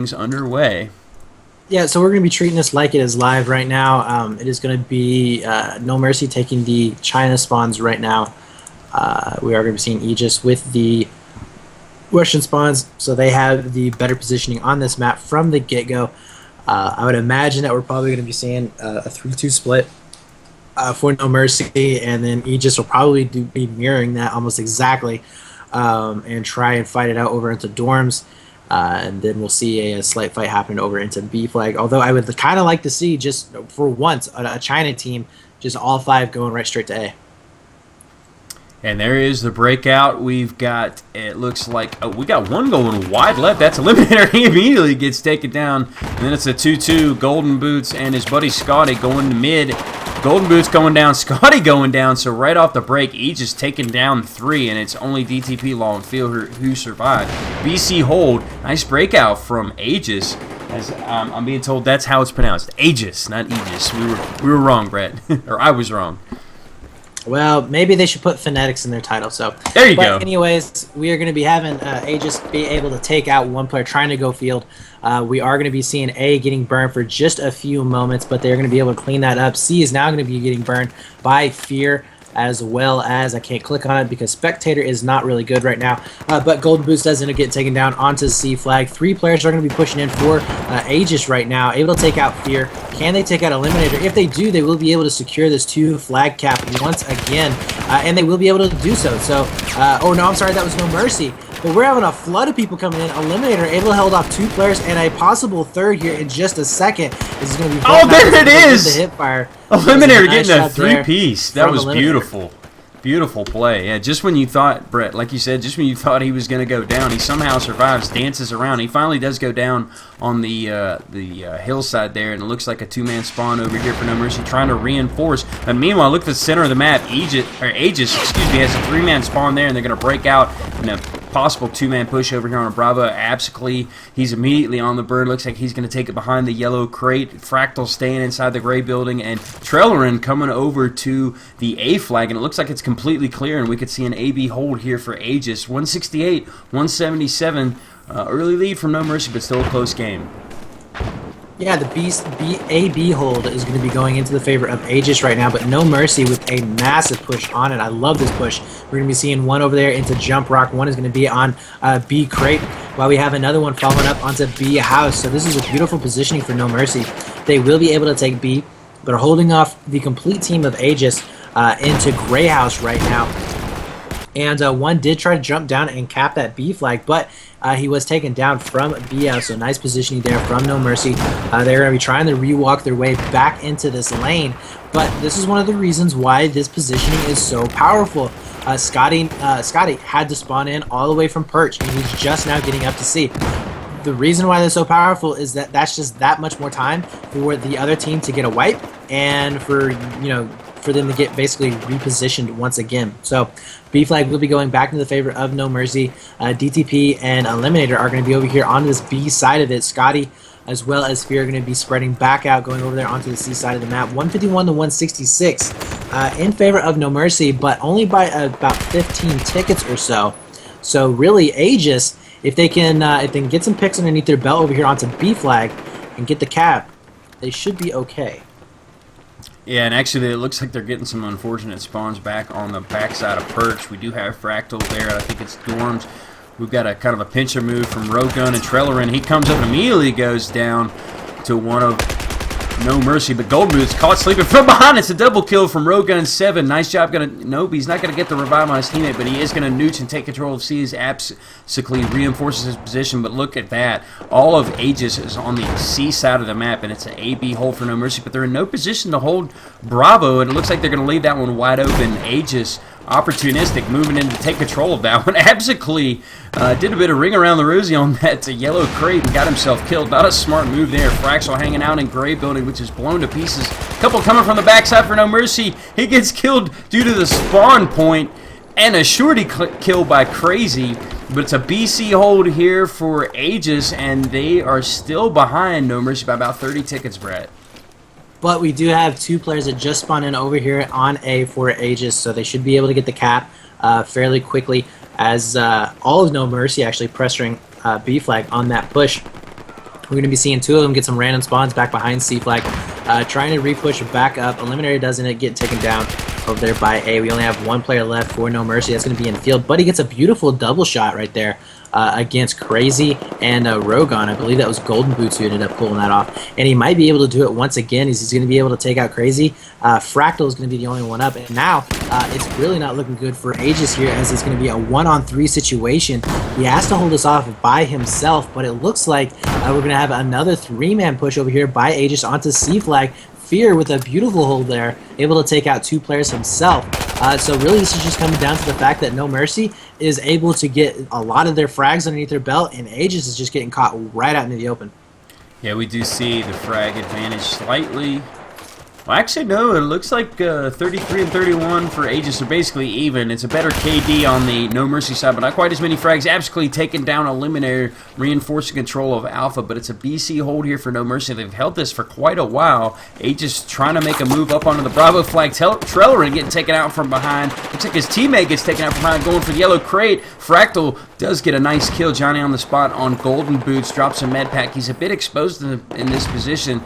underway. Yeah, so we're going to be treating this like it is live right now. It is going to be No Mercy taking the China spawns right now. We are going to be seeing Aegis with the Russian spawns, so they have the better positioning on this map from the get-go. I would imagine that we're probably going to be seeing a 3-2 split for No Mercy, and then Aegis will probably be mirroring that almost exactly and try and fight it out over into dorms. And then we'll see a slight fight happen over into B flag. Although I would kind of like to see, just for once, a China team, just all 5 going right straight to A. And there is the breakout. We've got, it looks like, we got one going wide left. That's Eliminator. He immediately gets taken down. And then it's a 2-2. Golden Boots and his buddy Scotty going to mid. Golden Boots going down, Scotty going down. So right off the break, Aegis taking down 3, and it's only DTP Law and Field who survived. BC Hold, nice breakout from Aegis. As I'm being told that's how it's pronounced. Aegis, not Aegis. We were wrong, Brett. Or I was wrong. Well, maybe they should put phonetics in their title. So there you go. Anyways, we are going to be having Aegis be able to take out one player trying to go field. We are going to be seeing A getting burned for just a few moments, but they're going to be able to clean that up. C is now going to be getting burned by Fear, as well as, I can't click on it because Spectator is not really good right now, but Golden Boost does end up getting taken down onto C flag. 3 players are going to be pushing in for Aegis right now, able to take out Fear. Can they take out Eliminator? If they do, they will be able to secure this 2 flag cap once again, and they will be able to do so. So, oh no, I'm sorry, that was No Mercy. But we're having a flood of people coming in. Eliminator able to hold off 2 players and a possible 3rd here in just a second. This is going to be. Oh, there it is! The hip fire. Eliminator getting a 3-piece. That was beautiful. Beautiful play. Yeah, just when you thought, Brett, like you said, just when you thought he was going to go down, he somehow survives, dances around. He finally does go down on the hillside there, and it looks like a 2-man spawn over here for No Mercy, trying to reinforce. And meanwhile, look at the center of the map. Aegis, has a 3-man spawn there, and they're going to break out in a possible 2-man push over here on a Bravo. Absolutely, he's immediately on the bird. Looks like he's going to take it behind the yellow crate. Fractal staying inside the gray building, and Trellerin coming over to the A flag, and it looks like it's completely clear, and we could see an AB hold here for Aegis. 168, 177. Early lead from No Mercy, but still a close game. Yeah, the AB hold is going to be going into the favor of Aegis right now, but No Mercy with a massive push on it. I love this push. We're going to be seeing one over there into Jump Rock. One is going to be on B Crate, while we have another one following up onto B House. So this is a beautiful positioning for No Mercy. They will be able to take B, but are holding off the complete team of Aegis into Gray House right now. And one did try to jump down and cap that B flag, but he was taken down from B House. So nice positioning there from No Mercy. They're going to be trying to rewalk their way back into this lane, but this is one of the reasons why this positioning is so powerful. Scotty had to spawn in all the way from Perch, and he's just now getting up to C. The reason why they're so powerful is that that's just that much more time for the other team to get a wipe, and for for them to get basically repositioned once again. So B flag will be going back into the favor of No Mercy. DTP and Eliminator are going to be over here on this B side of it. Scotty as well as Fear are going to be spreading back out, going over there onto the C side of the map. 151 to 166 in favor of No Mercy, but only by about 15 tickets or so. So really, Aegis, if they can get some picks underneath their belt over here onto B flag and get the cap, they should be okay. Yeah, and actually it looks like they're getting some unfortunate spawns back on the backside of Perch. We do have Fractals there. I think it's Dorms. We've got a kind of a pincher move from Rogun and Trellerin. He comes up and immediately goes down to one of No Mercy, but Golden Boots caught sleeping from behind. It's a double kill from Rogun 7. Nice job. Nope, he's not going to get the revive on his teammate, but he is going to nooch and take control of C. Absolutely reinforces his position, but look at that. All of Aegis is on the C side of the map, and it's an A-B hold for No Mercy, but they're in no position to hold Bravo, and it looks like they're going to leave that one wide open. Aegis opportunistic, moving in to take control of that one. Absolutely did a bit of ring around the rosy on that yellow crate and got himself killed. Not a smart move there. Fraxel hanging out in gray building, which is blown to pieces. Couple coming from the backside for No Mercy. He gets killed due to the spawn point, and a shorty kill by Crazy. But it's a BC hold here for Aegis, and they are still behind No Mercy by about 30 tickets, Brett. But we do have 2 players that just spawned in over here on A for Aegis, so they should be able to get the cap fairly quickly, as all of No Mercy actually pressuring B flag on that push. We're going to be seeing two of them get some random spawns back behind C flag, trying to re-push back up. Eliminator doesn't get taken down over there by A. We only have one player left for No Mercy. That's going to be in field, but he gets a beautiful double shot right there against Crazy and Rogon. I believe that was Golden Boots who ended up pulling that off, and he might be able to do it once again. He's going to be able to take out Crazy. Fractal is going to be the only one up, and now it's really not looking good for Aegis here, as it's going to be a 1-on-3 situation. He has to hold this off by himself, but it looks like we're going to have another 3-man push over here by Aegis onto C flag. Fear with a beautiful hold there, able to take out 2 players himself. So really this is just coming down to the fact that No Mercy is able to get a lot of their frags underneath their belt, and Aegis is just getting caught right out into the open. Yeah, we do see the frag advantage slightly. Well, actually, no, it looks like 33 and 31 for Aegis are basically even. It's a better KD on the No Mercy side, but not quite as many frags. Absolutely taking down Eliminator, reinforcing control of Alpha, but it's a BC hold here for No Mercy. They've held this for quite a while. Aegis trying to make a move up onto the Bravo flag. Trellerin getting taken out from behind. Looks like his teammate gets taken out from behind, going for the yellow crate. Fractal does get a nice kill. Johnny on the spot on Golden Boots, drops a med pack. He's a bit exposed in this position.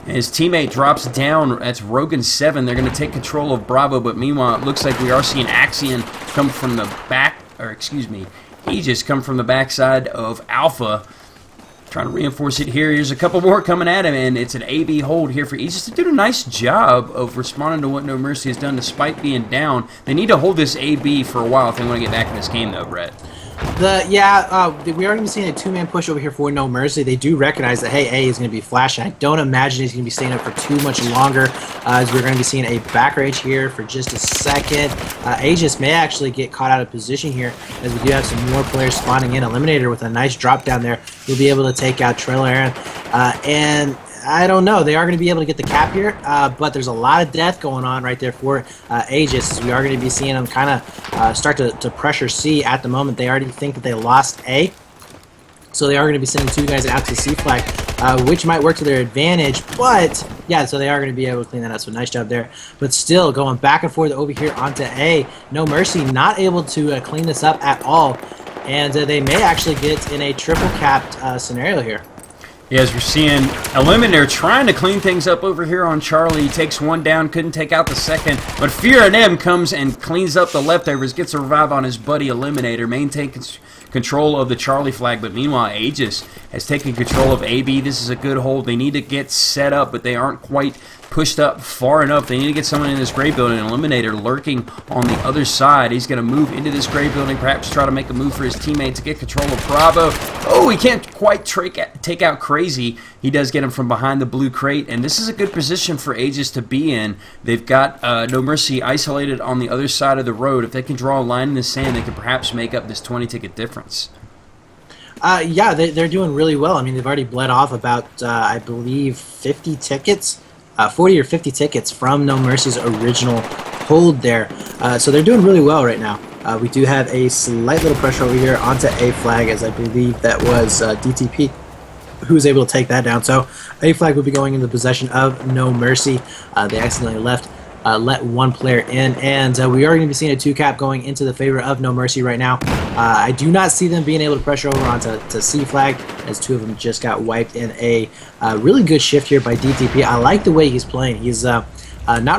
His teammate drops down. That's Rogan 7. They're going to take control of Bravo, but meanwhile, it looks like we are seeing Axion come from the back, or excuse me, Aegis come from the backside of Alpha. Trying to reinforce it here. Here's a couple more coming at him, and it's an AB hold here for Aegis. They did a nice job of responding to what No Mercy has done despite being down. They need to hold this AB for a while if they want to get back in this game, though, Brett. We are going to be seeing a 2-man push over here for No Mercy. They do recognize that, hey, A is going to be flashing. I don't imagine he's going to be staying up for too much longer, as we're going to be seeing a back rage here for just a second. Aegis may actually get caught out of position here, as we do have some more players spawning in. Eliminator with a nice drop down there. He'll be able to take out Trailer and I don't know. They are going to be able to get the cap here, but there's a lot of death going on right there for Aegis, as we are going to be seeing them kind of start to pressure C at the moment. They already think that they lost A, so they are going to be sending 2 guys out to C flag, which might work to their advantage, but yeah, so they are going to be able to clean that up, so nice job there. But still, going back and forth over here onto A, No Mercy not able to clean this up at all, and they may actually get in a triple capped scenario here. Yeah, as we're seeing Eliminator trying to clean things up over here on Charlie. He takes one down, couldn't take out the second, but Fear and M comes and cleans up the leftovers, gets a revive on his buddy Eliminator, maintains control of the Charlie flag, but meanwhile Aegis has taken control of AB. This is a good hold. They need to get set up, but they aren't quite pushed up far enough. They need to get someone in this gray building. Eliminator lurking on the other side. He's going to move into this gray building, perhaps try to make a move for his teammate to get control of Bravo. Oh, he can't quite take out Crazy. He does get him from behind the blue crate, and this is a good position for Aegis to be in. They've got No Mercy isolated on the other side of the road. If they can draw a line in the sand, they can perhaps make up this 20-ticket difference. Yeah, they're doing really well. I mean, they've already bled off about, I believe, 50 tickets. 40 or 50 tickets from No Mercy's original hold there. So they're doing really well right now. We do have a slight little pressure over here onto A flag, as I believe that was DTP who was able to take that down. So A flag will be going into possession of No Mercy. They accidentally let one player in, and we are going to be seeing a 2-cap going into the favor of No Mercy right now. I do not see them being able to pressure over onto C flag, as 2 of them just got wiped in a really good shift here by DTP. I like the way he's playing. He's not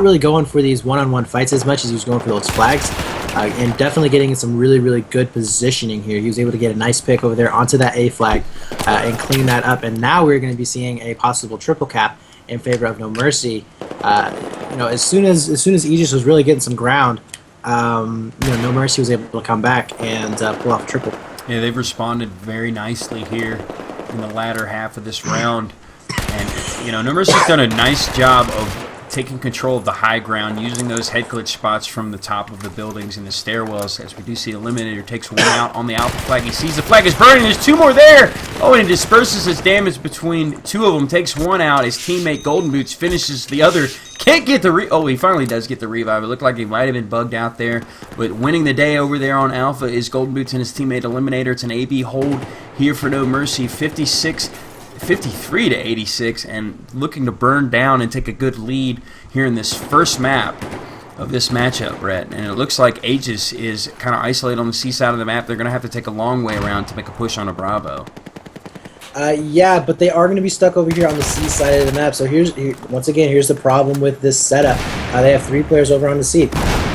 really going for these one-on-one fights as much as he was going for those flags, and definitely getting in some really, really good positioning here. He was able to get a nice pick over there onto that A flag and clean that up, and now we're going to be seeing a possible triple cap in favor of No Mercy. As soon as Aegis was really getting some ground, No Mercy was able to come back and pull off a triple. Yeah, they've responded very nicely here in the latter half of this round, and No Mercy's done a nice job of taking control of the high ground, using those head glitch spots from the top of the buildings and the stairwells, as we do see Eliminator takes one out on the Alpha flag. He sees the flag is burning. There's 2 more there. Oh, and he disperses his damage between 2 of them, takes one out. His teammate Golden Boots finishes the other. Can't get the oh, he finally does get the revive. It looked like he might have been bugged out there, but winning the day over there on Alpha is Golden Boots and his teammate Eliminator. It's an AB hold here for No Mercy, 53 to 86, and looking to burn down and take a good lead here in this first map of this matchup, Brett. And it looks like Aegis is kind of isolated on the C side of the map. They're going to have to take a long way around to make a push on a Bravo. Yeah, but they are going to be stuck over here on the C side of the map. So once again, here's the problem with this setup. They have 3 players over on the C,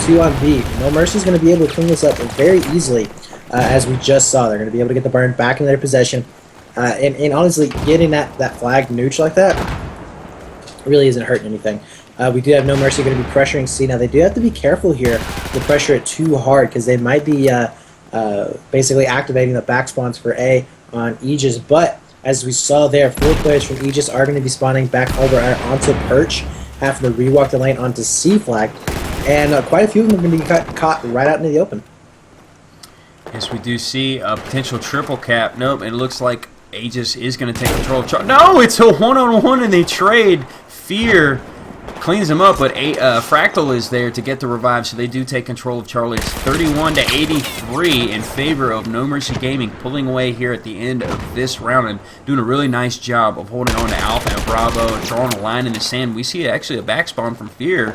2 on B. No Mercy's going to be able to clean this up very easily, as we just saw. They're going to be able to get the burn back in their possession. And honestly, getting that flag neutral like that really isn't hurting anything. We do have No Mercy going to be pressuring C. Now, they do have to be careful here to pressure it too hard, because they might be basically activating the back spawns for A on Aegis. But as we saw there, 4 players from Aegis are going to be spawning back over onto Perch, having to rewalk the lane onto C flag. And quite a few of them are going to be caught right out into the open. Yes, we do see a potential triple cap. Nope, it looks like Aegis is going to take control of No, it's a one-on-one and they trade. Fear cleans them up, but Fractal is there to get the revive, so they do take control of Charlie. It's 31-83 in favor of No Mercy Gaming, pulling away here at the end of this round and doing a really nice job of holding on to Alpha and Bravo and drawing a line in the sand. We see actually a back spawn from Fear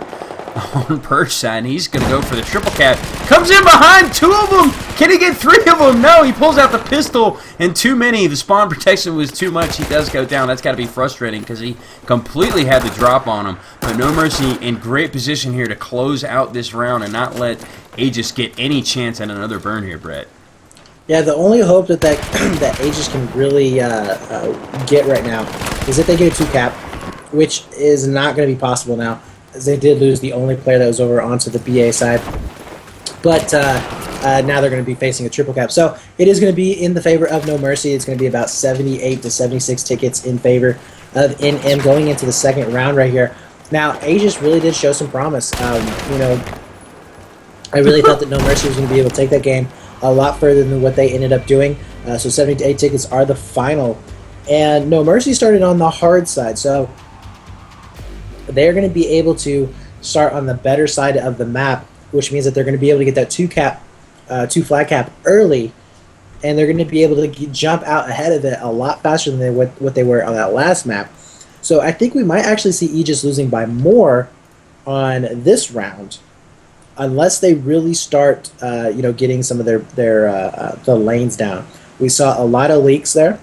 on Perch side, and he's going to go for the triple cap. Comes in behind 2 of them. Can he get 3 of them? No, he pulls out the pistol, and too many. The spawn protection was too much. He does go down. That's got to be frustrating because he completely had the drop on him. But No Mercy in great position here to close out this round and not let Aegis get any chance at another burn here, Brett. Yeah, the only hope that that Aegis can really get right now is if they get a 2 cap, which is not going to be possible now, as they did lose the only player that was over onto the BA side. But now they're going to be facing a triple cap. So it is going to be in the favor of No Mercy. It's going to be about 78 to 76 tickets in favor of NM going into the second round right here. Now, Aegis really did show some promise. You know, I really thought that No Mercy was going to be able to take that game a lot further than what they ended up doing. So 78 tickets are the final. And No Mercy started on the hard side. So they're going to be able to start on the better side of the map, which means that they're going to be able to get that 2 flag cap early, and they're going to be able to jump out ahead of it a lot faster than what they were on that last map. So I think we might actually see Aegis losing by more on this round, unless they really start, you know, getting some of the lanes down. We saw a lot of leaks there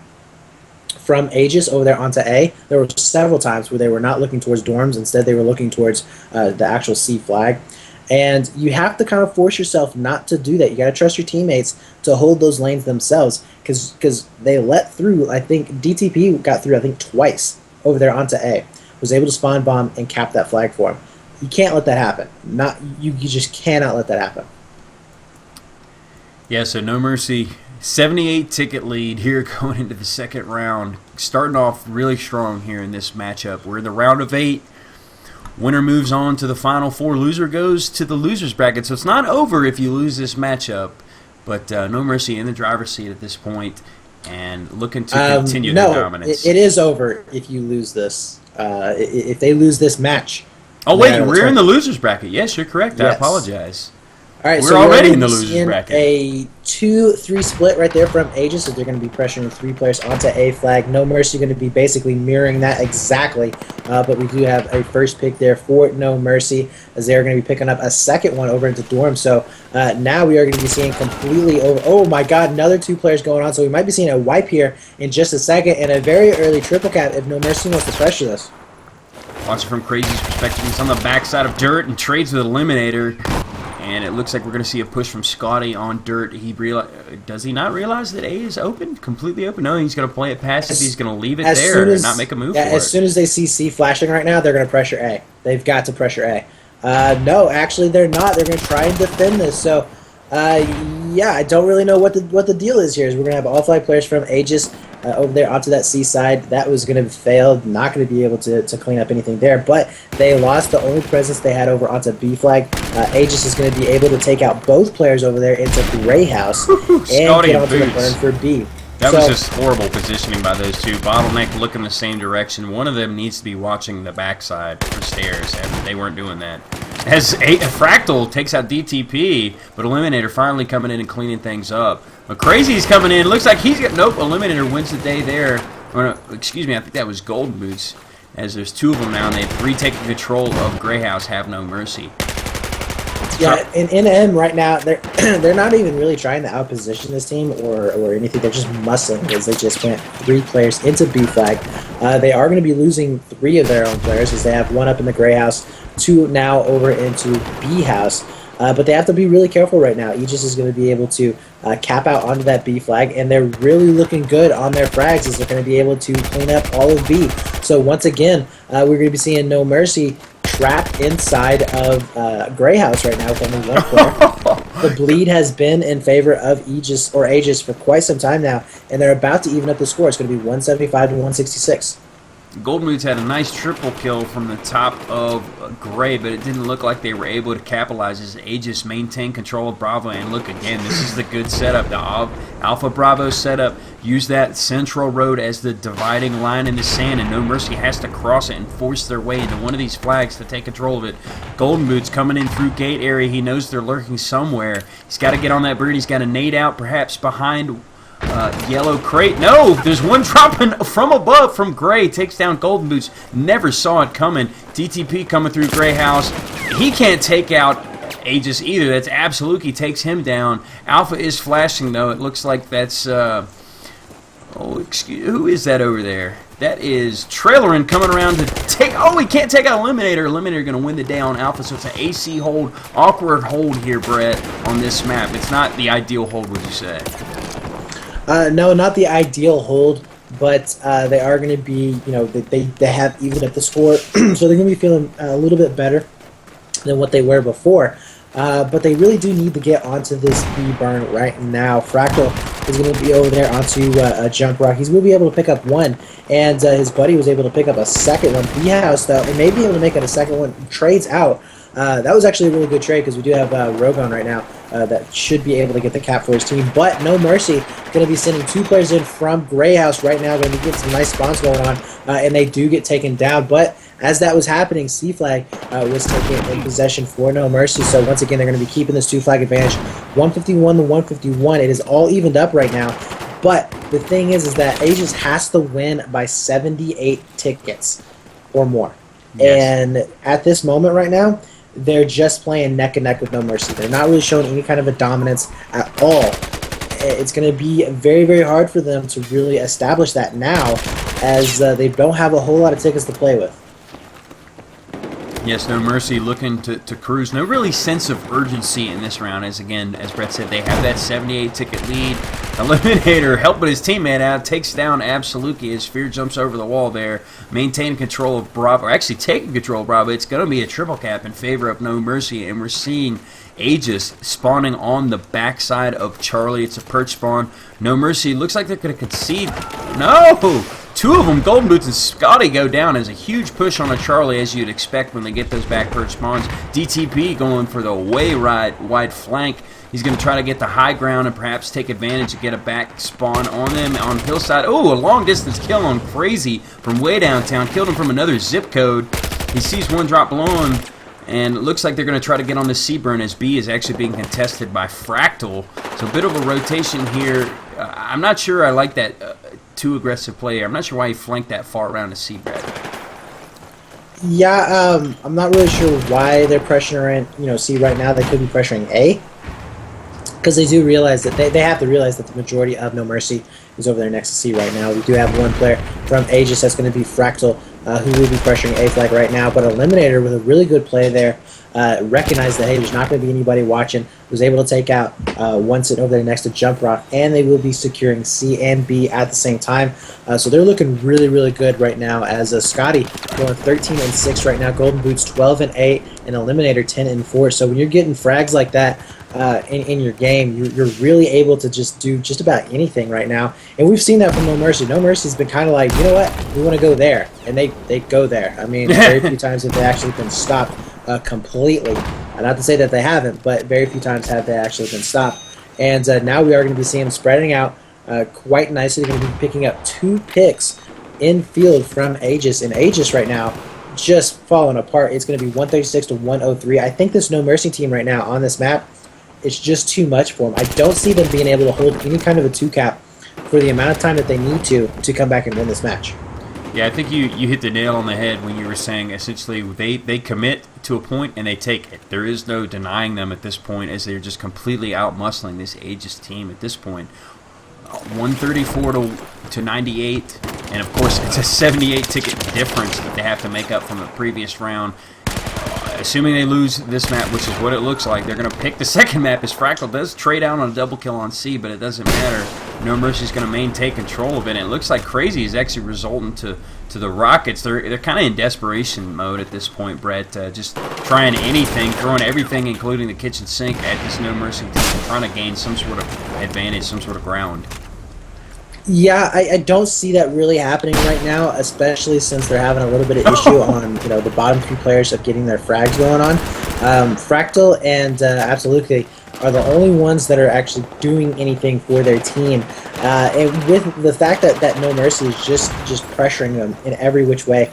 from Aegis over there onto A. There were several times where they were not looking towards dorms. Instead, they were looking towards the actual C flag. And you have to kind of force yourself not to do that. You got to trust your teammates to hold those lanes themselves, because they let through, I think, DTP got through, I think, twice over there onto A. Was able to spawn bomb and cap that flag for him. You can't let that happen. You just cannot let that happen. Yeah, so No Mercy, 78 ticket lead here going into the second round. Starting off really strong here in this matchup. We're in the round of 8. Winner moves on to the final 4. Loser goes to the loser's bracket. So it's not over if you lose this matchup. But No Mercy in the driver's seat at this point and looking to continue their dominance. It is over if you lose this. If they lose this match. Oh, wait, we're in the loser's bracket. Yes, you're correct. Yes. I apologize. All right, we're already in the loser's bracket. A 2-3 split right there from Aegis, as they're going to be pressuring 3 players onto A flag. No Mercy going to be basically mirroring that exactly. But we do have a first pick there for No Mercy, as they're going to be picking up a second one over into Dorm. So now we are going to be seeing completely over. Oh my God, another 2 players going on. So we might be seeing a wipe here in just a second, and a very early triple cap if No Mercy wants to pressure this. Watching from Crazy's perspective, he's on the backside of Dirt and trades with Eliminator. And it looks like we're going to see a push from Scotty on Dirt. Does he not realize that A is open? Completely open? No, he's going to play it passive. He's going to leave it there and not make a move for it. As soon as they see C flashing right now, they're going to pressure A. They've got to pressure A. No, actually they're not. They're going to try and defend this. So, yeah, I don't really know what the deal is here. We're going to have all 5 players from Aegis over there onto that C side. That was going to fail. Not going to be able to clean up anything there. But they lost the only presence they had over onto B flag. Aegis is going to be able to take out both players over there into Gray House and get onto the burn for B. That was just horrible positioning by those 2. Bottleneck looking the same direction. One of them needs to be watching the backside for stairs, and they weren't doing that. As Fractal takes out DTP, but Eliminator finally coming in and cleaning things up. But Crazy's coming in. Looks like he's got... Nope, Eliminator wins the day there. Or no, excuse me, I think that was Golden Boots. As there's 2 of them now, and they have retaken control of Grey House, have No Mercy. Yeah, in NM right now, they're they're not even really trying to outposition this team or anything. They're just muscling because they just went 3 players into B flag. They are going to be losing 3 of their own players as they have 1 up in the gray house, 2 now over into B house. But they have to be really careful right now. Aegis is going to be able to cap out onto that B flag, and they're really looking good on their frags as they're going to be able to clean up all of B. So once again, we're going to be seeing No Mercy trapped inside of Grey House right now with only 1 player. The bleed has been in favor of Aegis for quite some time now, and they're about to even up the score. It's going to be 175 to 166. Golden Boots had a nice triple kill from the top of Gray, but it didn't look like they were able to capitalize as Aegis maintained control of Bravo. And look again, this is the good setup. The Alpha Bravo setup. Use that central road as the dividing line in the sand, and No Mercy has to cross it and force their way into one of these flags to take control of it. Golden Boots coming in through gate area. He knows they're lurking somewhere. He's got to get on that bird. He's got to nade out perhaps behind yellow crate. No, there's one dropping from above from Gray. Takes down Golden Boots. Never saw it coming. DTP coming through Gray House. He can't take out Aegis either. That's Absoluki takes him down. Alpha is flashing though. It looks like that's who is that over there? That is Trailerin coming around to take. Oh, he can't take out Eliminator. Eliminator going to win the day on Alpha, so it's an AC hold, awkward hold here, Brett, on this map. It's not the ideal hold, would you say? No, not the ideal hold, but they are going to be, they have evened up the score, so they're going to be feeling a little bit better than what they were before. But they really do need to get onto this B burn right now. Fractal is going to be over there onto Jump Rock. He's going to be able to pick up 1, and his buddy was able to pick up a second one. B-House, though, and may be able to make it a second one. Trades out. That was actually a really good trade because we do have Rogon right now that should be able to get the cap for his team. But No Mercy going to be sending 2 players in from Grey House right now. Going to be getting some nice spawns going on, and they do get taken down. But as that was happening, C flag was taken in possession for No Mercy. So once again, they're going to be keeping this 2 flag advantage, 151 to 151. It is all evened up right now. But the thing is that Aegis has to win by 78 tickets or more. Yes. And at this moment right now, they're just playing neck and neck with No Mercy. They're not really showing any kind of a dominance at all. It's going to be very, very hard for them to really establish that now, as they don't have a whole lot of tickets to play with. Yes, No Mercy looking to cruise. No really sense of urgency in this round, as again, as Brett said, they have that 78-ticket lead. Eliminator helping his teammate out, takes down Absoluki as Fear jumps over the wall there, maintaining control of Bravo, or actually taking control of Bravo. It's going to be a triple cap in favor of No Mercy, and we're seeing Aegis spawning on the backside of Charlie. It's a perch spawn. No Mercy looks like they're going to concede. No! 2 of them, Golden Boots and Scotty, go down as a huge push on a Charlie, as you'd expect when they get those back perch spawns. DTP going for the way wide flank. He's going to try to get the high ground and perhaps take advantage to get a back spawn on them on Hillside. Oh, a long distance kill on Crazy from way downtown. Killed him from another zip code. He sees 1 drop below him, and it looks like they're going to try to get on the C-burn as B is actually being contested by Fractal. So a bit of a rotation here. I'm not sure I like that too aggressive play. I'm not sure why he flanked that far around to C, Brad. Yeah, I'm not really sure why they're pressuring, C right now. They could be pressuring A, because they do realize that they have to realize that the majority of No Mercy is over there next to C right now. We do have 1 player from Aegis that's going to be Fractal, who will be pressuring A flag right now. But Eliminator with a really good play there, recognized that, hey, there's not going to be anybody watching, was able to take out 1 sitting over there next to Jump Rock, and they will be securing C and B at the same time. So they're looking really, really good right now, as Scotty going 13 and 6 right now, Golden Boots 12 and 8, and Eliminator 10 and 4. So when you're getting frags like that in your game, you're really able to just do just about anything right now. And we've seen that from No Mercy. No Mercy's been kind of like, you know what, we want to go there, and they go there. I mean, very few times have they actually been stopped completely. Not to say that they haven't, but very few times have they actually been stopped. And now we are going to be seeing them spreading out quite nicely. They're going to be picking up 2 picks in field from Aegis, and Aegis right now just falling apart. It's going to be 136 to 103. I think this No Mercy team right now on this map, it's just too much for them. I don't see them being able to hold any kind of a 2 cap for the amount of time that they need to come back and win this match. Yeah, I think you hit the nail on the head when you were saying essentially they commit to a point and they take it. There is no denying them at this point, as they're just completely out-muscling this Aegis team at this point. 134 to 98, and of course it's a 78 ticket difference that they have to make up from the previous round. Assuming they lose this map, which is what it looks like, they're going to pick the second map, as Fractal does trade out on a double kill on C, but it doesn't matter. No Mercy's going to maintain control of it, and it looks like Crazy is actually resulting to the Rockets. They're kind of in desperation mode at this point, Brett. Just trying anything, throwing everything, including the kitchen sink, at this No Mercy team, trying to gain some sort of advantage, some sort of ground. Yeah, I don't see that really happening right now, especially since they're having a little bit of issue on the bottom three players of getting their frags going on. Fractal and Absolutely are the only ones that are actually doing anything for their team. And with the fact that No Mercy is just pressuring them in every which way,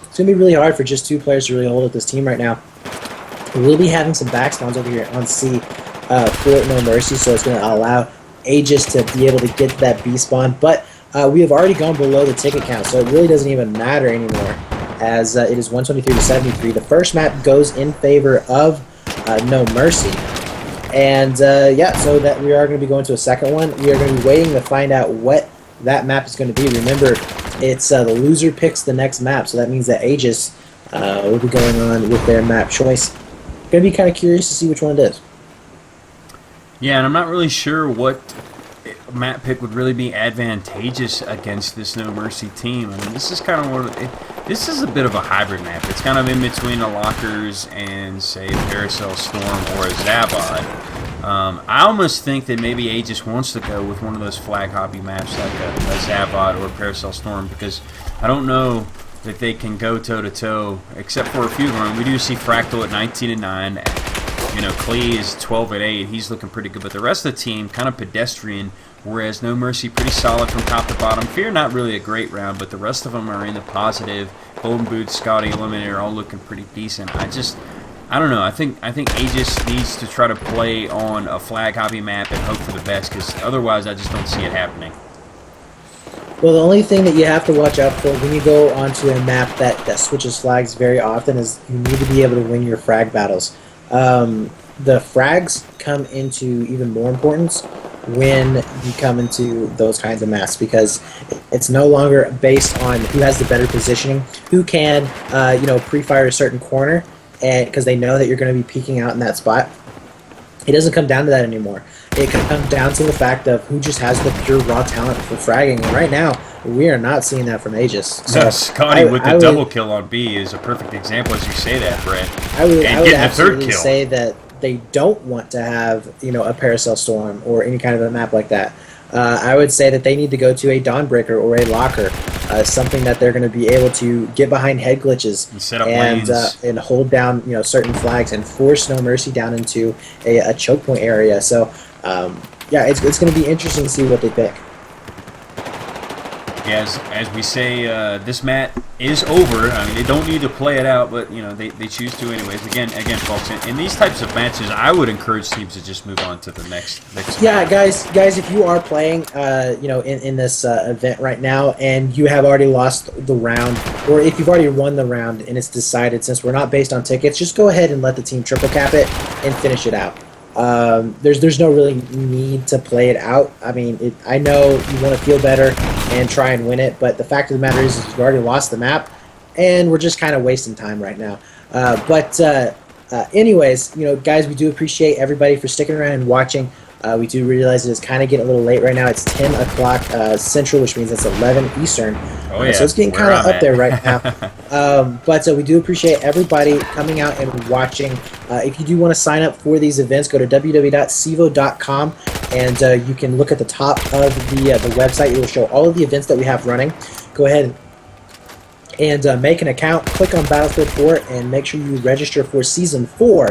it's going to be really hard for just two players to really hold up this team right now. We'll be having some back spawns over here on C for No Mercy, so it's going to allow Aegis to be able to get that B spawn, but we have already gone below the ticket count, so it really doesn't even matter anymore, as it is 123 to 73. The first map goes in favor of No Mercy, and yeah, so that we are going to be going to a second one. We are going to be waiting to find out what that map is going to be. Remember, it's the loser picks the next map, so that means that Aegis will be going on with their map choice. Going to be kind of curious to see which one it is. Yeah, and I'm not really sure what map pick would really be advantageous against this No Mercy team. I mean, this is kind of this is a bit of a hybrid map. It's kind of in between a Lockers and, say, Paracel Storm or a Zavod. I almost think that maybe Aegis wants to go with one of those flag hobby maps like a Zavod or a Paracel Storm, because I don't know that they can go toe-to-toe, except for a few of them. We do see Fractal at 19-9. Klee is 12-8. He's looking pretty good, but the rest of the team kind of pedestrian. Whereas No Mercy pretty solid from top to bottom. Fear not really a great round, but the rest of them are in the positive. Golden Boots, Scotty, Eliminator, all looking pretty decent. I don't know. I think Aegis needs to try to play on a flag hobby map and hope for the best, because otherwise I just don't see it happening. Well, the only thing that you have to watch out for when you go onto a map that switches flags very often is you need to be able to win your frag battles. The frags come into even more importance when you come into those kinds of maps, because it's no longer based on who has the better positioning, who can pre-fire a certain corner, and because they know that you're going to be peeking out in that spot. It doesn't come down to that anymore. It comes down to the fact of who just has the pure raw talent for fragging, and right now we are not seeing that from Aegis. So Scotty with the double kill on B is a perfect example, as you say that, Brett. I would absolutely say that they don't want to have a Paracel Storm or any kind of a map like that. I would say that they need to go to a Dawnbreaker or a Locker, something that they're going to be able to get behind head glitches and hold down certain flags and force No Mercy down into a choke point area. So yeah, it's going to be interesting to see what they pick. Yeah, as we say, this mat is over. I mean, they don't need to play it out, but they choose to anyways. Again, folks, in these types of matches, I would encourage teams to just move on to the next. Yeah, guys, if you are playing, in this event right now, and you have already lost the round, or if you've already won the round and it's decided, since we're not based on tickets, just go ahead and let the team triple cap it and finish it out. There's no really need to play it out. I mean, I know you want to feel better and try and win it, but the fact of the matter is you've already lost the map, and we're just kind of wasting time right now. Anyways, guys, we do appreciate everybody for sticking around and watching. We do realize it is kind of getting a little late right now. It's 10 o'clock Central, which means it's 11 Eastern. Oh, yeah. So it's getting kind of up there right now. But we do appreciate everybody coming out and watching. If you do want to sign up for these events, go to www.cevo.com, and you can look at the top of the website. It will show all of the events that we have running. Go ahead and make an account. Click on Battlefield 4 and make sure you register for Season 4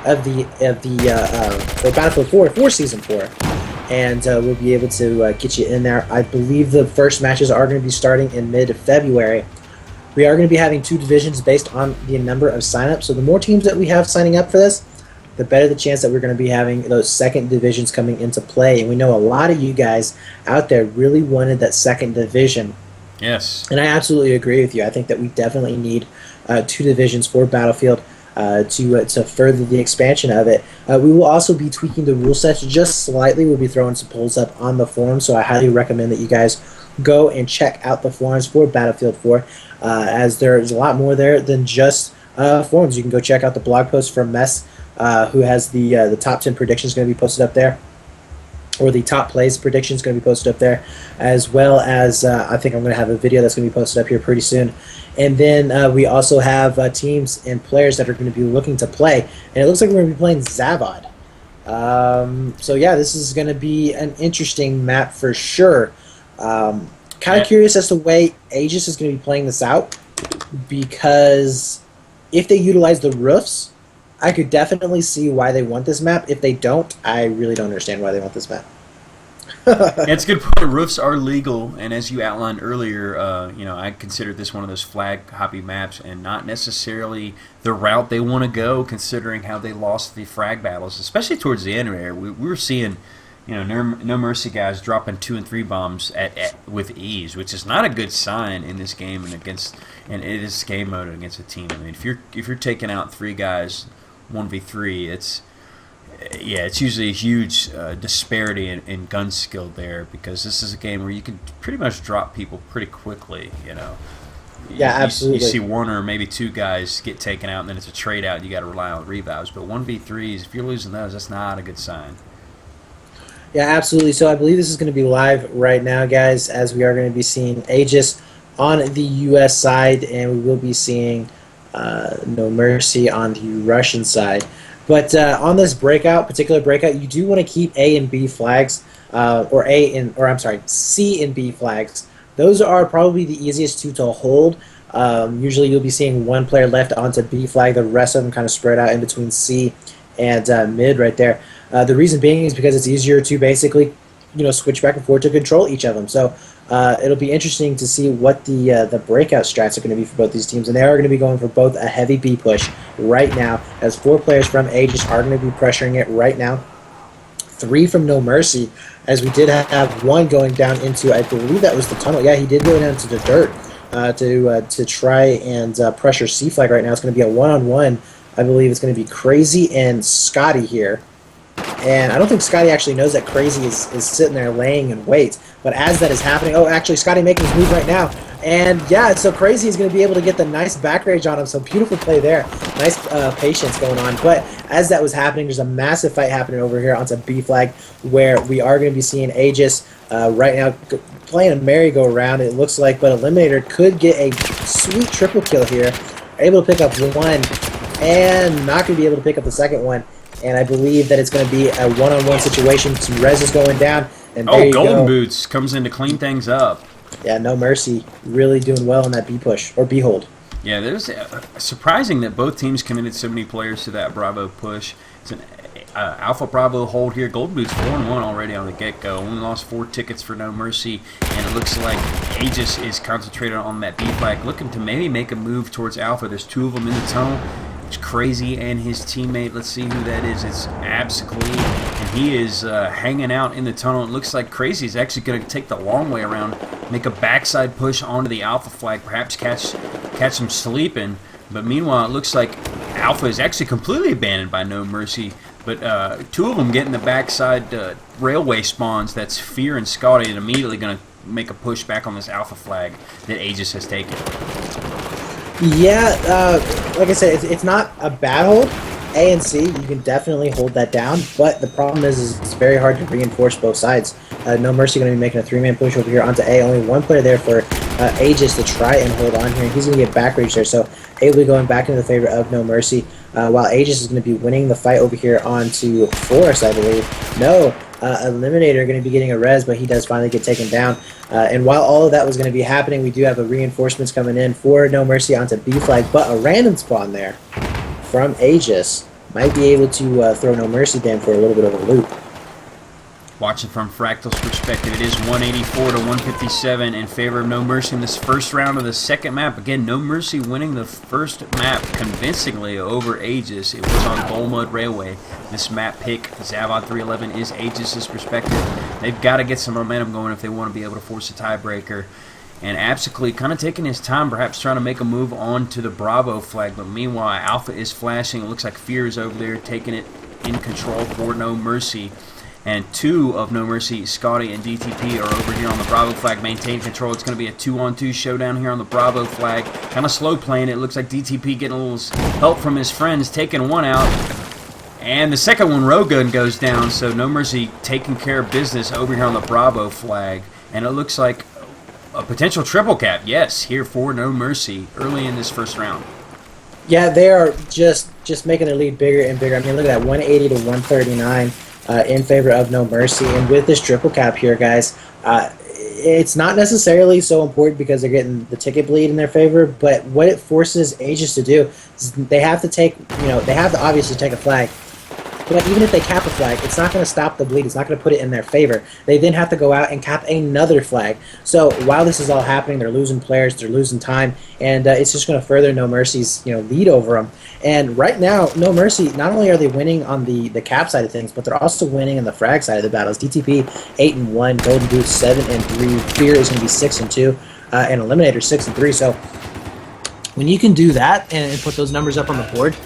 of Battlefield 4 for Season 4, and we'll be able to get you in there. I believe the first matches are going to be starting in mid-February. We are going to be having 2 divisions based on the number of signups, so the more teams that we have signing up for this, the better the chance that we're going to be having those second divisions coming into play. And we know a lot of you guys out there really wanted that second division Yes. And I absolutely agree with you. I think that we definitely need two divisions for Battlefield to further the expansion of it. We will also be tweaking the rule sets just slightly. We'll be throwing some polls up on the forum, so I highly recommend that you guys go and check out the forums for Battlefield 4, as there's a lot more there than just forums. You can go check out the blog post from Mess, who has the top 10 predictions going to be posted up there, or the top plays predictions going to be posted up there, as well as I think I'm going to have a video that's going to be posted up here pretty soon. And then we also have teams and players that are going to be looking to play, and it looks like we're going to be playing Zavad. So yeah, this is going to be an interesting map for sure. Kind of curious as to the way Aegis is going to be playing this out, because if they utilize the roofs, I could definitely see why they want this map. If they don't, I really don't understand why they want this map. It's a good point. Roofs are legal, and as you outlined earlier, I consider this one of those flag hoppy maps, and not necessarily the route they want to go, considering how they lost the frag battles, especially towards the end there. We were seeing, no mercy guys dropping 2 and 3 bombs with ease, which is not a good sign in this game and it is game mode against a team. I mean, if you're taking out 3 guys 1v3, it's usually a huge disparity in gun skill there, because this is a game where you can pretty much drop people pretty quickly. Yeah, absolutely. You see 1 or maybe 2 guys get taken out, and then it's a trade out, and you got to rely on revives. But 1v3s, if you're losing those, that's not a good sign. Yeah, absolutely. So I believe this is going to be live right now, guys, as we are going to be seeing Aegis on the U.S. side, and we will be seeing No Mercy on the Russian side. But on this particular breakout, you do want to keep A and B flags, C and B flags. Those are probably the easiest two to hold. Usually you'll be seeing one player left onto B flag, the rest of them kind of spread out in between C and mid right there. The reason being is because it's easier to basically, switch back and forth to control each of them. So it'll be interesting to see what the breakout strats are going to be for both these teams, and they are going to be going for both a heavy B push right now, as 4 players from Aegis are going to be pressuring it right now. 3 from No Mercy, as we did have 1 going down into, I believe that was the tunnel. Yeah, he did go down to the dirt to try and pressure C flag right now. It's going to be a 1-on-1. I believe it's going to be Crazy and Scotty here. And I don't think Scotty actually knows that Crazy is sitting there laying in wait. But as that is happening, actually Scotty making his move right now. And yeah, so Crazy is going to be able to get the nice back rage on him. So beautiful play there. Nice patience going on. But as that was happening, there's a massive fight happening over here onto B flag, where we are going to be seeing Aegis right now playing a merry-go-round, it looks like. But Eliminator could get a sweet triple kill here. Able to pick up 1 and not going to be able to pick up the second one. And I believe that it's going to be a one-on-one situation. Some res is going down. And there you Golden go. Boots comes in to clean things up. Yeah, No Mercy really doing well in that B push, or B hold. Yeah, there's surprising that both teams committed so many players to that Bravo push. It's an Alpha Bravo hold here. Golden Boots 4-1 already on the get-go. Only lost 4 tickets for No Mercy, and it looks like Aegis is concentrated on that B flag, looking to maybe make a move towards Alpha. There's 2 of them in the tunnel. It's Crazy and his teammate. Let's see who that is. It's Absclee, and he is hanging out in the tunnel. It looks like Crazy is actually going to take the long way around, make a backside push onto the Alpha flag, perhaps catch him sleeping. But meanwhile, it looks like Alpha is actually completely abandoned by No Mercy. But 2 of them get in the backside railway spawns. That's Fear and Scotty, and immediately going to make a push back on this Alpha flag that Aegis has taken. Yeah, like I said, it's not a bad hold. A and C, you can definitely hold that down, but the problem is it's very hard to reinforce both sides. No Mercy going to be making a 3-man push over here onto A. Only 1 player there for Aegis to try and hold on here. He's going to get back rage there, so A will be going back into the favor of No Mercy, while Aegis is going to be winning the fight over here onto Force, I believe. No, Eliminator going to be getting a res, but he does finally get taken down. And while all of that was going to be happening, we do have a reinforcements coming in for No Mercy onto B flag, but a random spawn there from Aegis might be able to throw No Mercy down for a little bit of a loop. Watching from Fractal's perspective, it is 184 to 157 in favor of No Mercy in this first round of the second map. Again, No Mercy winning the first map convincingly over Aegis. It was on Golmud Railway. This map pick, Zavod 311, is Aegis' perspective. They've got to get some momentum going if they want to be able to force a tiebreaker. and Absically kind of taking his time, perhaps trying to make a move on to the Bravo flag. But meanwhile, Alpha is flashing. It looks like Fear is over there taking it in control for No Mercy. And two of No Mercy, Scotty and DTP, are over here on the Bravo flag, maintain control. It's going to be a 2-on-2 showdown here on the Bravo flag. Kind of slow playing. It looks like DTP getting a little help from his friends, taking one out. And the second one, Rogun, goes down. So No Mercy taking care of business over here on the Bravo flag. And it looks like a potential triple cap, yes, here for No Mercy early in this first round. Yeah, they are just making their lead bigger and bigger. I mean, look at that, 180 to 139 in favor of No Mercy. And with this triple cap here, guys, it's not necessarily so important because they're getting the ticket bleed in their favor, but what it forces Aegis to do is they have to take, they have to obviously take a flag. But even if they cap a flag, it's not going to stop the bleed. It's not going to put it in their favor. They then have to go out and cap another flag. So while this is all happening, they're losing players, they're losing time, and it's just going to further No Mercy's lead over them. And right now, No Mercy, not only are they winning on the cap side of things, but they're also winning on the frag side of the battles. DTP 8-1, Golden Boot 7-3, Fear is going to be 6-2, and Eliminator 6-3. So when you can do that and put those numbers up on the board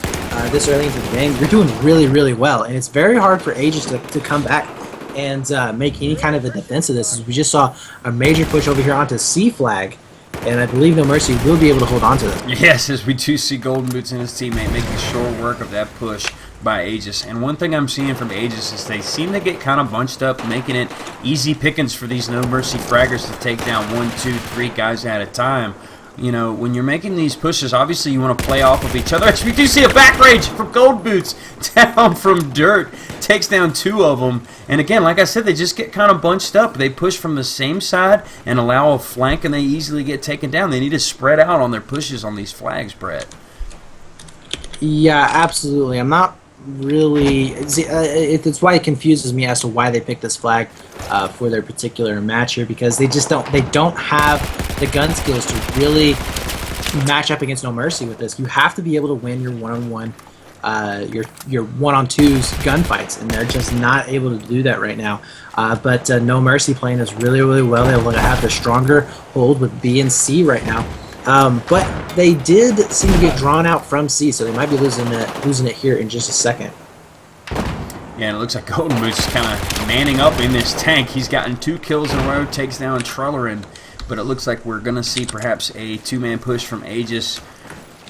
this early into the game, you're doing really, really well. And it's very hard for Aegis to come back and make any kind of a defense of this. As we just saw a major push over here onto C flag, and I believe No Mercy will be able to hold on to them. Yes, as we do see Golden Boots and his teammate making short work of that push by Aegis. And one thing I'm seeing from Aegis is they seem to get kind of bunched up, making it easy pickings for these No Mercy fraggers to take down 1, 2, 3 guys at a time. When you're making these pushes, obviously you want to play off of each other. As we do see a back rage from Gold Boots down from dirt. Takes down 2 of them. And again, like I said, they just get kind of bunched up. They push from the same side and allow a flank, and they easily get taken down. They need to spread out on their pushes on these flags, Brett. Yeah, absolutely. I'm not really... it's why it confuses me as to why they picked this flag for their particular match here, because they don't have the gun skills to really match up against No Mercy with this. You have to be able to win your one-on-one, your one-on-twos gunfights, and they're just not able to do that right now. But No Mercy playing this really, really well. They'll have the stronger hold with B and C right now. But they did seem to get drawn out from C, so they might be losing it here in just a second. Yeah, and it looks like Golden Boots is kind of manning up in this tank. He's gotten 2 kills in a row, takes down Trellerin, but it looks like we're going to see perhaps a 2-man push from Aegis.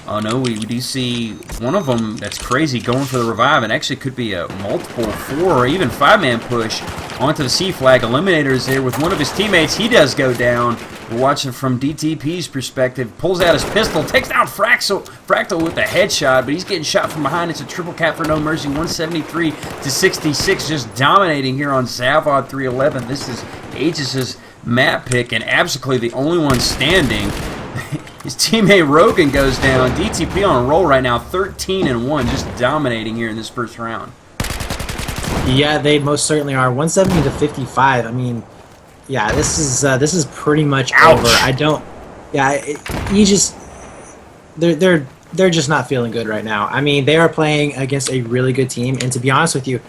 Oh no, we do see one of them that's crazy going for the revive, and actually could be a multiple 4 or even 5-man push onto the C flag. Eliminator is there with one of his teammates. He does go down. We're watching from DTP's perspective. Pulls out his pistol, takes down Fractal with a headshot, but he's getting shot from behind. It's a triple cap for No Mercy, 173 to 66, just dominating here on Zavod 311. This is Aegis' map pick, and absolutely the only one standing. His teammate Rogan goes down. DTP on a roll right now, 13-1, just dominating here in this first round. Yeah, they most certainly are. 170 to 55. I mean, yeah, this is pretty much over. I don't. Yeah, they're just not feeling good right now. I mean, they are playing against a really good team, and to be honest with you,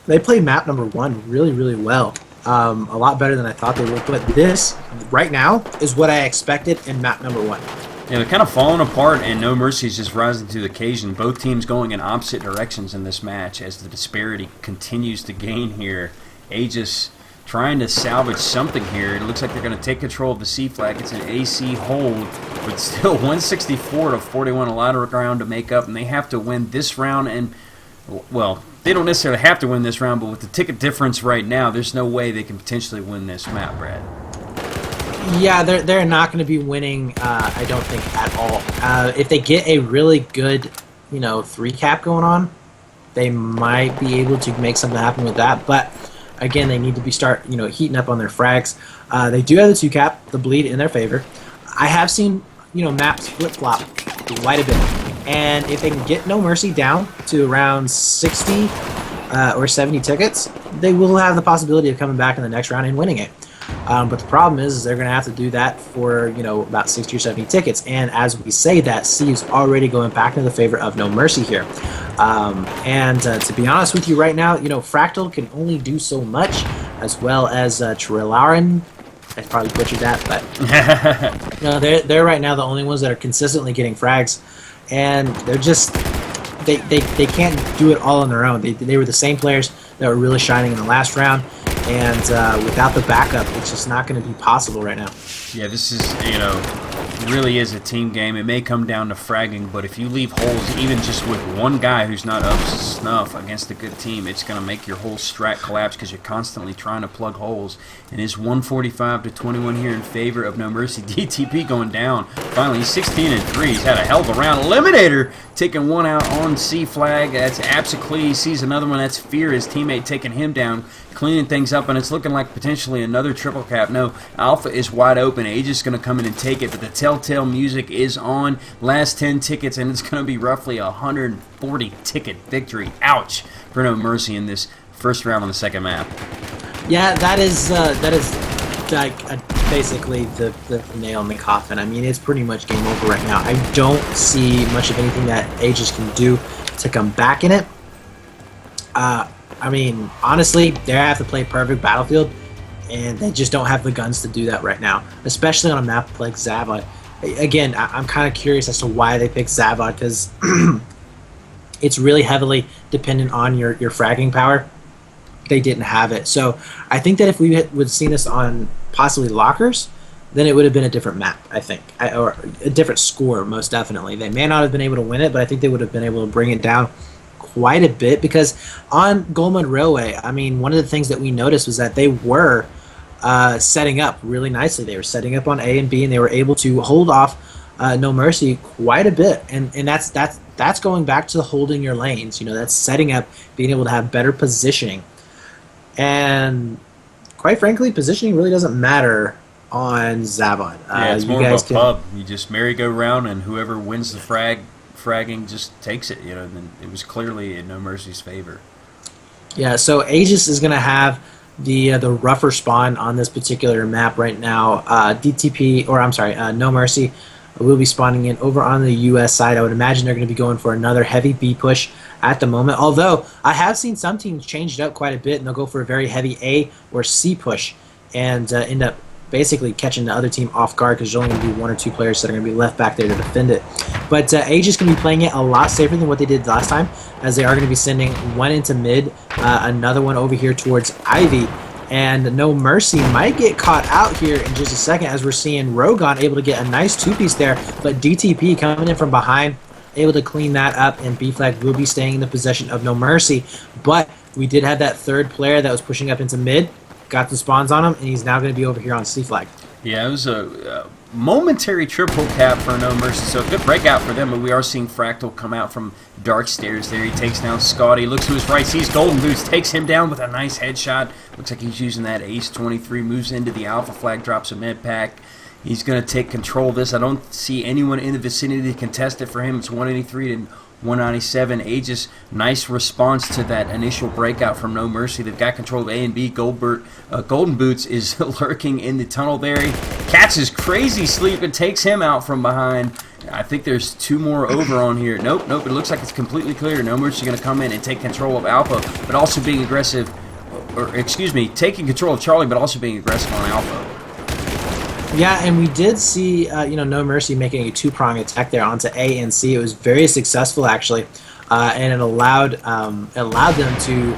they played map number 1 really, really well. A lot better than I thought they would. But this, right now, is what I expected in map number 1. Yeah, they're kind of falling apart, and No Mercy is just rising to the occasion. Both teams going in opposite directions in this match as the disparity continues to gain here. Aegis trying to salvage something here. It looks like they're going to take control of the C flag. It's an AC hold, but still 164 to 41, a lot of ground to make up, and they have to win this round. And, well, they don't necessarily have to win this round, but with the ticket difference right now, there's no way they can potentially win this map, Brad. Yeah, they're not going to be winning, I don't think, at all. If they get a really good, 3 cap going on, they might be able to make something happen with that. But again, they need to start heating up on their frags. They do have the 2 cap, the bleed in their favor. I have seen maps flip flop quite a bit, and if they can get No Mercy down to around 60 or 70 tickets, they will have the possibility of coming back in the next round and winning it. But the problem is they're going to have to do that for, about 60 or 70 tickets. And as we say that, C is already going back into the favor of No Mercy here. To be honest with you right now, Fractal can only do so much, as well as Trellerin. I probably butchered that, but no, they're right now the only ones that are consistently getting frags, and they're just they can't do it all on their own. They were the same players that were really shining in the last round, and without the backup, it's just not going to be possible right now. Yeah, this is, really is a team game. It may come down to fragging, but if you leave holes even just with one guy who's not up to snuff against a good team, it's going to make your whole strat collapse because you're constantly trying to plug holes. And it's 145-21 here in favor of No Mercy. DTP going down. Finally, he's 16-3. He's had a hell of a round. Eliminator taking one out on C flag. That's Absically. He sees another one. That's Fear, his teammate, taking him down, cleaning things up, and it's looking like potentially another triple cap. No, Alpha is wide open. Aegis is going to come in and take it, but the telltale music is on. Last 10 tickets, and it's going to be roughly a 140 ticket victory. Ouch for No Mercy in this first round on the second map. Yeah, that is like basically the nail in the coffin. I mean, it's pretty much game over right now. I don't see much of anything that Aegis can do to come back in it. I mean, honestly, they have to play perfect Battlefield, and they just don't have the guns to do that right now, especially on a map like Zavod. Again, I'm kind of curious as to why they picked Zavod, because it's really heavily dependent on your fragging power. They didn't have it. So I think that if we would have seen this on possibly Lockers, then it would have been a different map, I think, or a different score, most definitely. They may not have been able to win it, but I think they would have been able to bring it down quite a bit, because on Goldmud Railway, I mean, one of the things that we noticed was that they were setting up really nicely. They were setting up on A and B, and they were able to hold off No Mercy quite a bit, and that's going back to holding your lanes. That's setting up, being able to have better positioning, and quite frankly, positioning really doesn't matter on Zavod. Yeah, it's more of a pub. You just merry-go-round, and whoever wins the fragging just takes it. And it was clearly in No Mercy's favor. Yeah, so Aegis is going to have the rougher spawn on this particular map right now. No Mercy will be spawning in over on the U.S. side. I would imagine they're going to be going for another heavy B push at the moment. Although I have seen some teams change it up quite a bit, and they'll go for a very heavy A or C push and end up basically catching the other team off guard, because there's only going to be one or two players that are going to be left back there to defend it. But Aegis going to be playing it a lot safer than what they did last time, as they are going to be sending one into mid, another one over here towards Ivy, and No Mercy might get caught out here in just a second, as we're seeing Rogon able to get a nice two-piece there, but DTP coming in from behind, able to clean that up, and B flag will be staying in the possession of No Mercy. But we did have that third player that was pushing up into mid, got the spawns on him, and he's now going to be over here on C flag. Yeah, it was a momentary triple cap for No Mercy, so a good breakout for them, but we are seeing Fractal come out from dark stairs there. He takes down Scotty, looks to his right, sees Golden Boots, takes him down with a nice headshot. Looks like he's using that Ace 23, moves into the Alpha flag, drops a med pack. He's going to take control of this. I don't see anyone in the vicinity to contest it for him. It's 183 to 197. Aegis, nice response to that initial breakout from No Mercy. They've got control of A and B. Golden Boots is lurking in the tunnel there. He catches Crazy Sleep and takes him out from behind. I think there's two more over on here. Nope. It looks like it's completely clear. No Mercy is going to come in and take control of Alpha, but also being aggressive, taking control of Charlie, but also being aggressive on Alpha. Yeah, and we did see, No Mercy making a two-prong attack there onto A and C. It was very successful, actually, and it allowed them to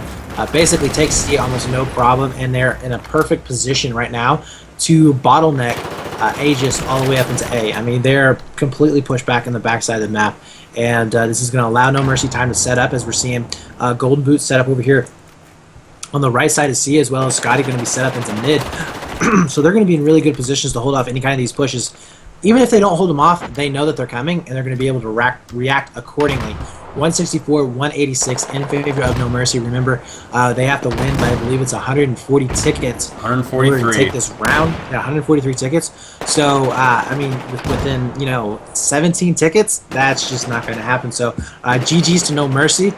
basically take C almost no problem, and they're in a perfect position right now to bottleneck Aegis all the way up into A. I mean, they're completely pushed back in the backside of the map, and this is going to allow No Mercy time to set up, as we're seeing Golden Boots set up over here on the right side of C, as well as Scotty going to be set up into mid. So they're going to be in really good positions to hold off any kind of these pushes. Even if they don't hold them off, they know that they're coming, and they're going to be able to react accordingly. 164, 186 in favor of No Mercy. Remember, they have to win by, I believe it's 140 tickets. 143. In order to take this round. Yeah, 143 tickets. So, I mean, within, 17 tickets, that's just not going to happen. So, GG's to No Mercy.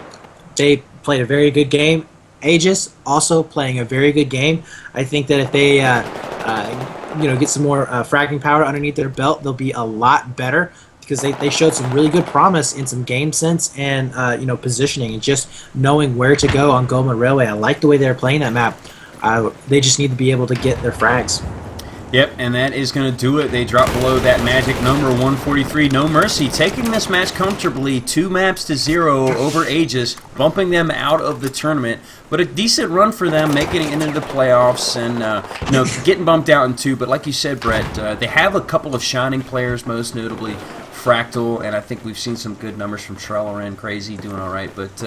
They played a very good game. Aegis also playing a very good game. I think that if they get some more fragging power underneath their belt, they'll be a lot better, because they showed some really good promise in some game sense and positioning and just knowing where to go on Goldmud Railway. I like the way they're playing that map. They just need to be able to get their frags. Yep, and that is going to do it. They drop below that magic number 143. No Mercy taking this match comfortably, 2-0 over Aegis, bumping them out of the tournament. But a decent run for them, making it into the playoffs and getting bumped out in 2. But like you said, Brett, they have a couple of shining players, most notably Fractal, and I think we've seen some good numbers from Trellerin, Crazy doing all right. But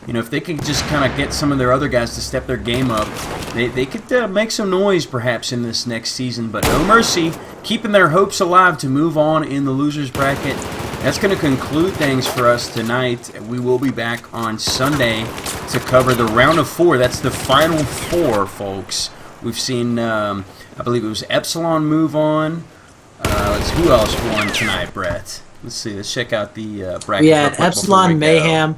if they can just kind of get some of their other guys to step their game up, they could make some noise perhaps in this next season. But No Mercy keeping their hopes alive to move on in the losers bracket. That's going to conclude things for us tonight. We will be back on Sunday to cover the round of 4. That's the final 4, folks. We've seen, I believe it was Epsilon move on. Who else won tonight, Brett? Let's see. Let's check out the bracket. We had Epsilon Mayhem.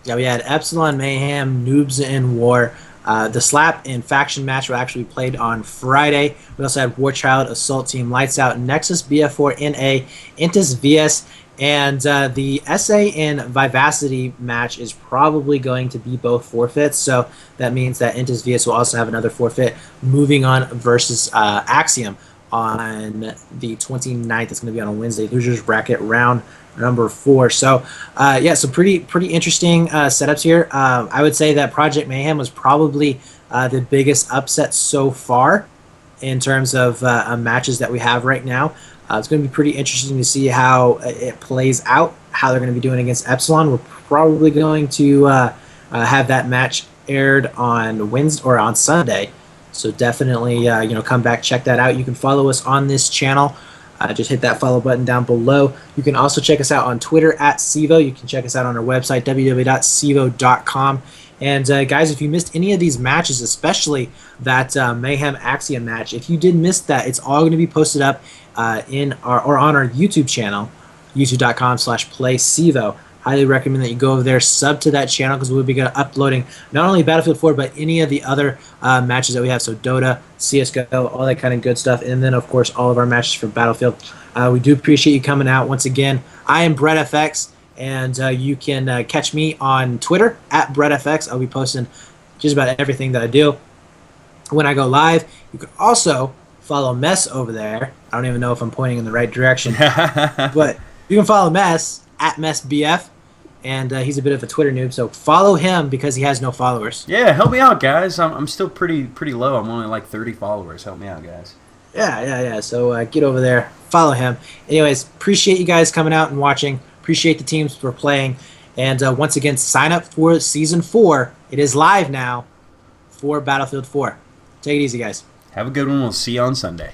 Yeah, we had Epsilon Mayhem, Noobs in War. The Slap and Faction match were actually played on Friday. We also had War Child, Assault Team, Lights Out, Nexus, BF4, NA, Intus, VS, and the SA and Vivacity match is probably going to be both forfeits. So that means that Intus, VS will also have another forfeit. Moving on versus Axiom on the 29th. It's going to be on a Wednesday. Losers bracket round number 4. So so pretty interesting setups here. I would say that Project Mayhem was probably the biggest upset so far in terms of matches that we have right now. It's going to be pretty interesting to see how it plays out, how they're going to be doing against Epsilon. We're probably going to have that match aired on Wednesday or on Sunday. So definitely, come back, check that out. You can follow us on this channel. Just hit that follow button down below. You can also check us out on Twitter at CEVO. You can check us out on our website, www.cevo.com. And guys, if you missed any of these matches, especially that Mayhem Axiom match, if you did miss that, it's all going to be posted up on our YouTube channel, youtube.com/playcevo. Highly recommend that you go over there, sub to that channel, because we'll be uploading not only Battlefield 4, but any of the other matches that we have. So Dota, CSGO, all that kind of good stuff. And then, of course, all of our matches for Battlefield. We do appreciate you coming out. Once again, I am BrettFX, and you can catch me on Twitter at BrettFX. I'll be posting just about everything that I do when I go live. You can also follow Mess over there. I don't even know if I'm pointing in the right direction. But you can follow Mess at MessBF, and he's a bit of a Twitter noob, so follow him because he has no followers. Yeah, help me out, guys. I'm still pretty low. I'm only like 30 followers. Help me out, guys. Yeah. So get over there, follow him. Anyways, appreciate you guys coming out and watching. Appreciate the teams for playing. And once again, sign up for Season 4. It is live now for Battlefield 4. Take it easy, guys. Have a good one. We'll see you on Sunday.